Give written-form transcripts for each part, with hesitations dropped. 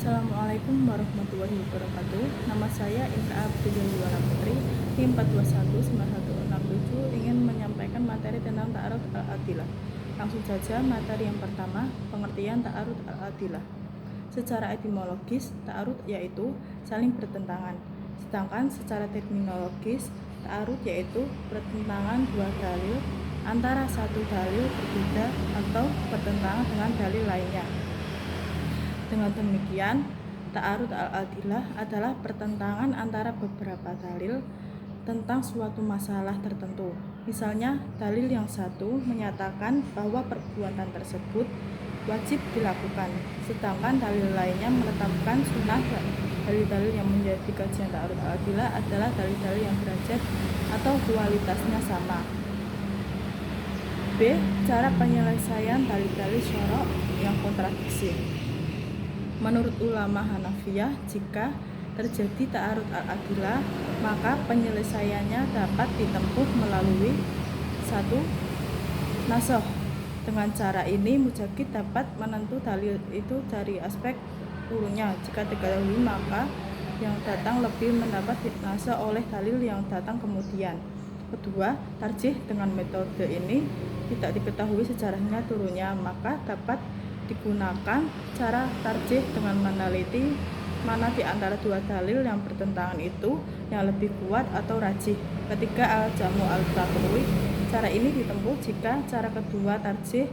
Assalamualaikum warahmatullahi wabarakatuh. Nama saya Indra Abdul Putri, tim 4219167 ingin menyampaikan materi tentang ta'arud al-adilah. Langsung saja materi yang pertama, pengertian ta'arud al-adilah. Secara etimologis, ta'arud yaitu saling bertentangan. Sedangkan secara terminologis, ta'arud yaitu pertentangan dua dalil antara satu dalil berbeda atau bertentangan dengan dalil lainnya. Dengan demikian, ta'arud al-adilah adalah pertentangan antara beberapa dalil tentang suatu masalah tertentu. Misalnya, dalil yang satu menyatakan bahwa perbuatan tersebut wajib dilakukan, sedangkan dalil lainnya menetapkan sunnah. Dalil-dalil yang menjadi kajian ta'arud al-adilah adalah dalil-dalil yang derajat atau kualitasnya sama. B. Cara penyelesaian dalil-dalil syara' yang kontradiksi. Menurut ulama Hanafiyah, jika terjadi ta'arud al-adilah, maka penyelesaiannya dapat ditempuh melalui 1. Nasoh. Dengan cara ini, mujahid dapat menentu dalil itu dari aspek turunnya. Jika diketahui, maka yang datang lebih mendapat nasoh oleh dalil yang datang kemudian. Kedua, tarjih. Dengan metode ini tidak diketahui sejarahnya turunnya, maka dapat digunakan cara tarjih dengan meneliti mana di antara dua dalil yang bertentangan itu yang lebih kuat atau rajih. Ketiga, al-jamu al-taqwi. Cara ini ditempuh jika cara kedua tarjih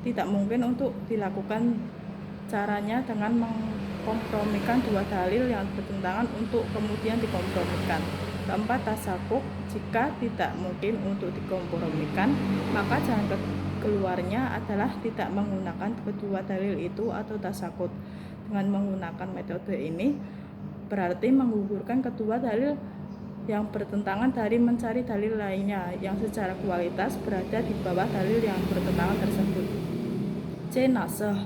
tidak mungkin untuk dilakukan. Caranya dengan mengkompromikan dua dalil yang bertentangan untuk kemudian dikompromikan. Keempat, tasakuk. Jika tidak mungkin untuk dikompromikan, maka jalan keluarnya adalah tidak menggunakan kedua dalil itu atau tasakut. Dengan menggunakan metode ini berarti menggugurkan kedua dalil yang bertentangan dari mencari dalil lainnya yang secara kualitas berada di bawah dalil yang bertentangan tersebut. C. Nasoh.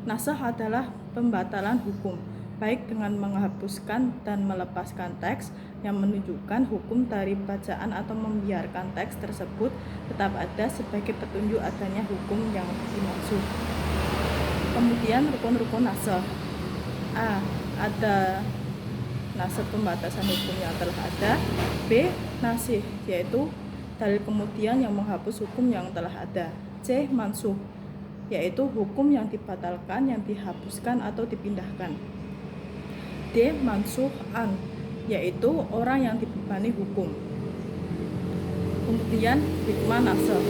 Nasoh adalah pembatalan hukum, baik dengan menghapuskan dan melepaskan teks yang menunjukkan hukum dari bacaan atau membiarkan teks tersebut tetap ada sebagai petunjuk adanya hukum yang dimaksud. Kemudian rukun-rukun nasoh. A. Ada nasoh pembatasan hukum yang telah ada. B. Nasih, yaitu dalil kemudian yang menghapus hukum yang telah ada. C. Mansuh, yaitu hukum yang dibatalkan, yang dihapuskan atau dipindahkan. D. Mansuhan, yaitu orang yang dibebani hukum. Kemudian hikmah nasoh.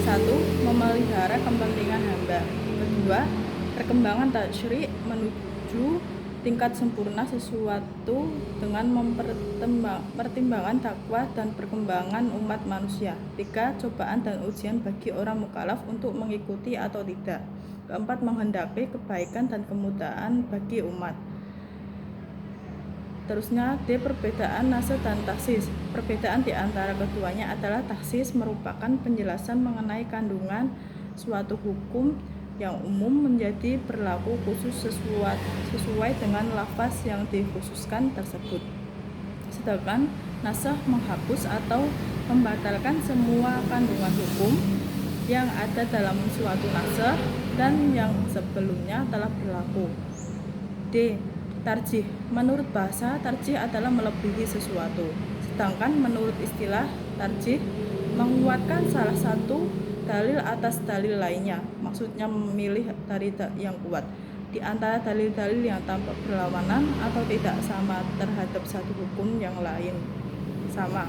1. Memelihara kepentingan hamba. Kedua, perkembangan tasyri' menuju tingkat sempurna sesuatu dengan mempertimbangkan takwa dan perkembangan umat manusia. 3. Cobaan dan ujian bagi orang mukallaf untuk mengikuti atau tidak. Keempat, menghendaki kebaikan dan kemudahan bagi umat. Terusnya, D. Perbedaan nasoh dan taksis. Perbedaan di antara keduanya adalah taksis merupakan penjelasan mengenai kandungan suatu hukum yang umum menjadi berlaku khusus sesuai dengan lafaz yang dikhususkan tersebut. Sedangkan nasoh menghapus atau membatalkan semua kandungan hukum yang ada dalam suatu nasoh dan yang sebelumnya telah berlaku. D. Tarjih. Menurut bahasa, tarjih adalah melebihi sesuatu. Sedangkan menurut istilah, tarjih menguatkan salah satu dalil atas dalil lainnya. Maksudnya memilih dari yang kuat di antara dalil-dalil yang tampak berlawanan atau tidak sama terhadap satu hukum yang lain sama.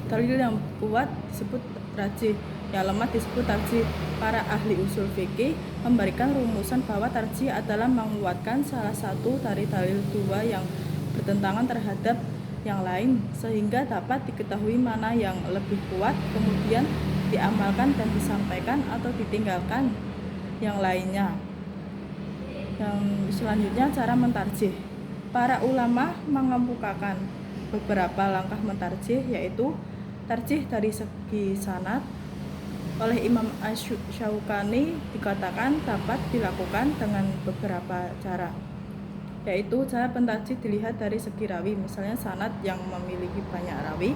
Dalil yang kuat disebut rajih, yang lemah disebut tarjih. Para ahli usul fikih memberikan rumusan bahwa tarjih adalah menguatkan salah satu dari dalil dua yang bertentangan terhadap yang lain sehingga dapat diketahui mana yang lebih kuat, kemudian diamalkan dan disampaikan atau ditinggalkan yang lainnya. Yang selanjutnya, cara mentarjih. Para ulama mengemukakan beberapa langkah mentarjih, yaitu tarjih dari segi sanad. Oleh Imam Asy-Syaukani dikatakan dapat dilakukan dengan beberapa cara, yaitu cara pentarjih dilihat dari segi rawi. Misalnya sanad yang memiliki banyak rawi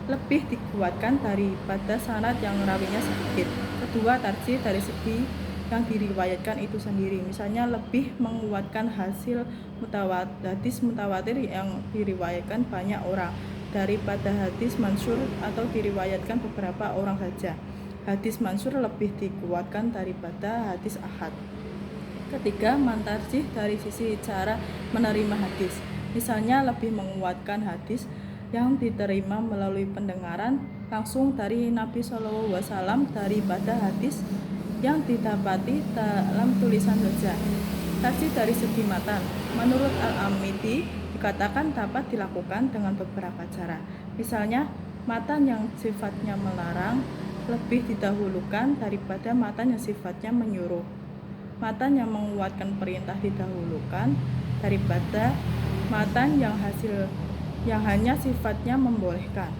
lebih dikuatkan daripada sanad yang rawinya sedikit. Kedua, tarjih dari segi yang diriwayatkan itu sendiri. Misalnya lebih menguatkan hadis mutawatir yang diriwayatkan banyak orang daripada hadis mansur atau diriwayatkan beberapa orang saja. Hadis mansur lebih dikuatkan daripada hadis ahad. Ketiga, mantarjih dari sisi cara menerima hadis. Misalnya lebih menguatkan hadis yang diterima melalui pendengaran langsung dari Nabi SAW daripada hadis yang didapati dalam tulisan saja. Tarjih dari segi matan. Menurut Al-Amidi dikatakan dapat dilakukan dengan beberapa cara. Misalnya, matan yang sifatnya melarang lebih didahulukan daripada matan yang sifatnya menyuruh. Matan yang menguatkan perintah didahulukan daripada matan yang hanya sifatnya membolehkan.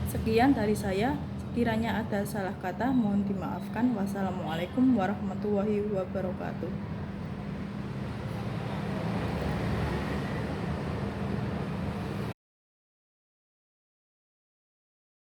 Sekian dari saya. Sekiranya ada salah kata mohon dimaafkan. Wassalamualaikum warahmatullahi wabarakatuh.